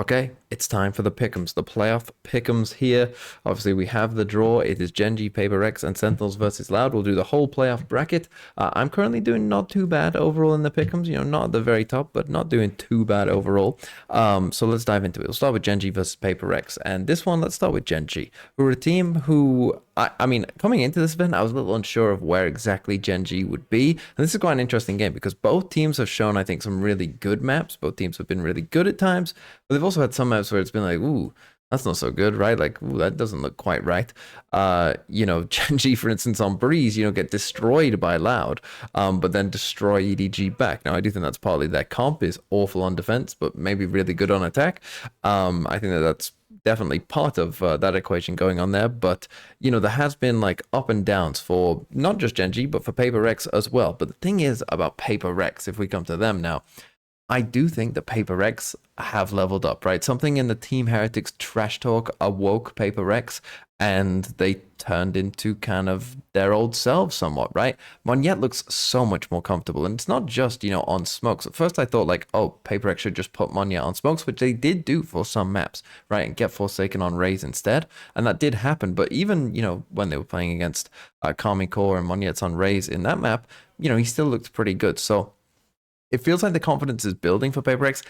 Okay, it's time for the pick'ems, the playoff pick'ems here. Obviously, we have the draw. It is Genji, Paper X, and Sentinels versus Loud. We'll do the whole playoff bracket. I'm currently doing not too bad overall in the pick'ems. You know, not at the very top, but not doing too bad overall. So let's dive into it. We'll start with Genji versus Paper X, and this one, let's start with Genji, who are a team who I mean, coming into this event, I was a little unsure of where exactly Genji would be. And this is quite an interesting game because both teams have shown, I think, some really good maps. Both teams have been really good at times, but they've also had some maps where it's been like, ooh, that's not so good, right? Like, ooh, that doesn't look quite right. Genji, for instance, on Breeze, get destroyed by Loud, but then destroy EDG back. Now, I do think that's partly their comp is awful on defense, but maybe really good on attack. I think that's definitely part of that equation going on there, but there has been like up and downs for not just Genji but for Paper Rex as well. But the thing is about Paper Rex, if we come to them now, I do think that Paper Rex have leveled up, right? Something in the Team Heretics trash talk awoke Paper Rex, and they turned into kind of their old selves somewhat, right? Monyet looks so much more comfortable, and it's not just, on smokes. At first I thought like, oh, Paper Rex should just put Monyet on smokes, which they did do for some maps, right? And get Forsaken on Raze instead, and that did happen. But even, when they were playing against Kami Core and Monyet's on Raze in that map, he still looked pretty good. So it feels like the confidence is building for Paper X.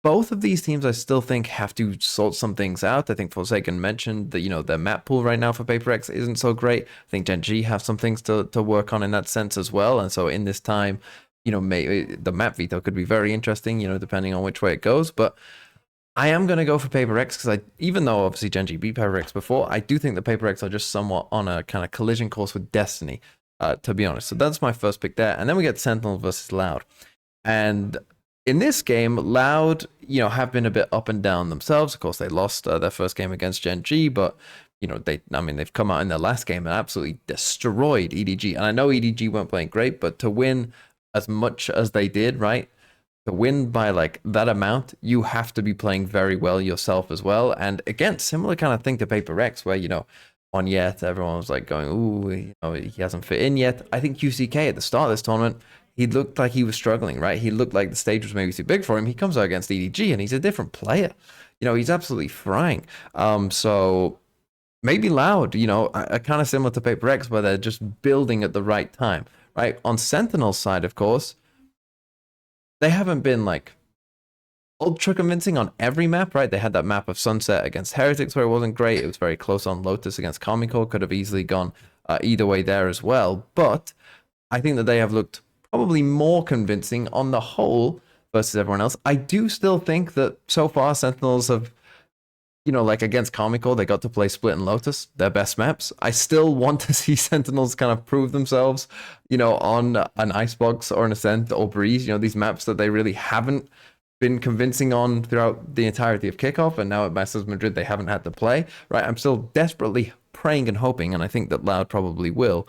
Both of these teams, I still think, have to sort some things out. I think Forsaken mentioned that, their map pool right now for Paper X isn't so great. I think Genji have some things to work on in that sense as well. And so in this time, maybe the map veto could be very interesting, depending on which way it goes. But I am going to go for Paper X because even though obviously Genji beat Paper X before, I do think the Paper X are just somewhat on a kind of collision course with Destiny, to be honest. So that's my first pick there. And then we get Sentinel versus Loud. And in this game, Loud, have been a bit up and down themselves. Of course, they lost their first game against Genji, but they've come out in their last game and absolutely destroyed EDG. And I know EDG weren't playing great, but to win as much as they did, right? To win by like that amount, you have to be playing very well yourself as well. And again, similar kind of thing to Paper X, where on Yet, everyone was like going, ooh, he hasn't fit in yet. I think QCK at the start of this tournament, he looked like he was struggling, right? He looked like the stage was maybe too big for him. He comes out against EDG and he's a different player. He's absolutely frying. So maybe Loud, kind of similar to Paper X, where they're just building at the right time, right? On Sentinel's side, of course, they haven't been like ultra convincing on every map, right? They had that map of Sunset against Heretics where it wasn't great. It was very close on Lotus against Kamiko. Could have easily gone either way there as well. But I think that they have looked probably more convincing on the whole versus everyone else. I do still think that so far Sentinels have, like against Kamiko, they got to play Split and Lotus, their best maps. I still want to see Sentinels kind of prove themselves, on an Icebox or an Ascent or Breeze, these maps that they really haven't been convincing on throughout the entirety of kickoff, and now at Masters Madrid they haven't had to play, right? I'm still desperately praying and hoping, and I think that Loud probably will,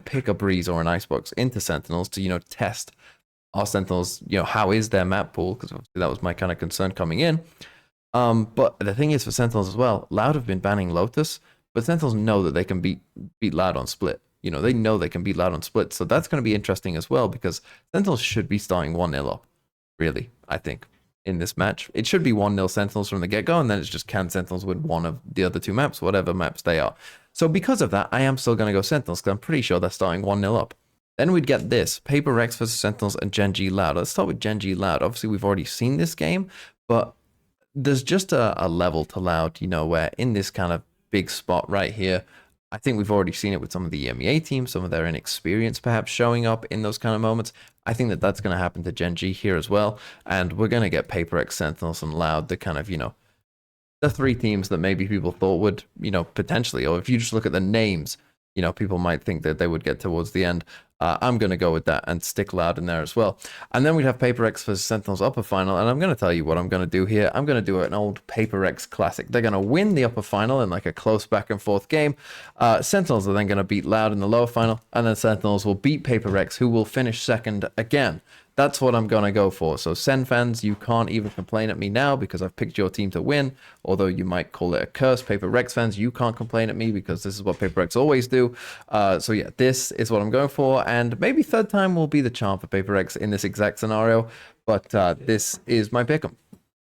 pick a Breeze or an Icebox into Sentinels to, test our Sentinels, how is their map pool, because obviously that was my kind of concern coming in. But the thing is for Sentinels as well, Loud have been banning Lotus, but Sentinels know that they can beat Loud on Split. They know they can beat Loud on Split, so that's going to be interesting as well, because Sentinels should be starting 1-0 up, really, I think, in this match. It should be 1-0 Sentinels from the get-go, and then it's just can Sentinels win one of the other two maps, whatever maps they are. So because of that, I am still going to go Sentinels, because I'm pretty sure they're starting 1-0 up. Then we'd get this, Paper Rex versus Sentinels and Genji Loud. Let's start with Genji Loud. Obviously, we've already seen this game, but there's just a level to Loud, where in this kind of big spot right here, I think we've already seen it with some of the EMEA teams, some of their inexperience perhaps showing up in those kind of moments. I think that that's going to happen to Genji here as well. And we're going to get Paper X, Sentinels, and Loud, the kind of, the three teams that maybe people thought would, potentially, or if you just look at the names, people might think that they would get towards the end. I'm going to go with that and stick Loud in there as well. And then we'd have Paper X versus Sentinels upper final. And I'm going to tell you what I'm going to do here. I'm going to do an old Paper X classic. They're going to win the upper final in like a close back and forth game. Sentinels are then going to beat Loud in the lower final. And then Sentinels will beat Paper X, who will finish second again. That's what I'm going to go for. So Sen fans, you can't even complain at me now because I've picked your team to win, although you might call it a curse. Paper Rex fans, you can't complain at me because this is what Paper Rex always do. So yeah, this is what I'm going for, and maybe third time will be the charm for Paper Rex in this exact scenario, but this is my pick 'em.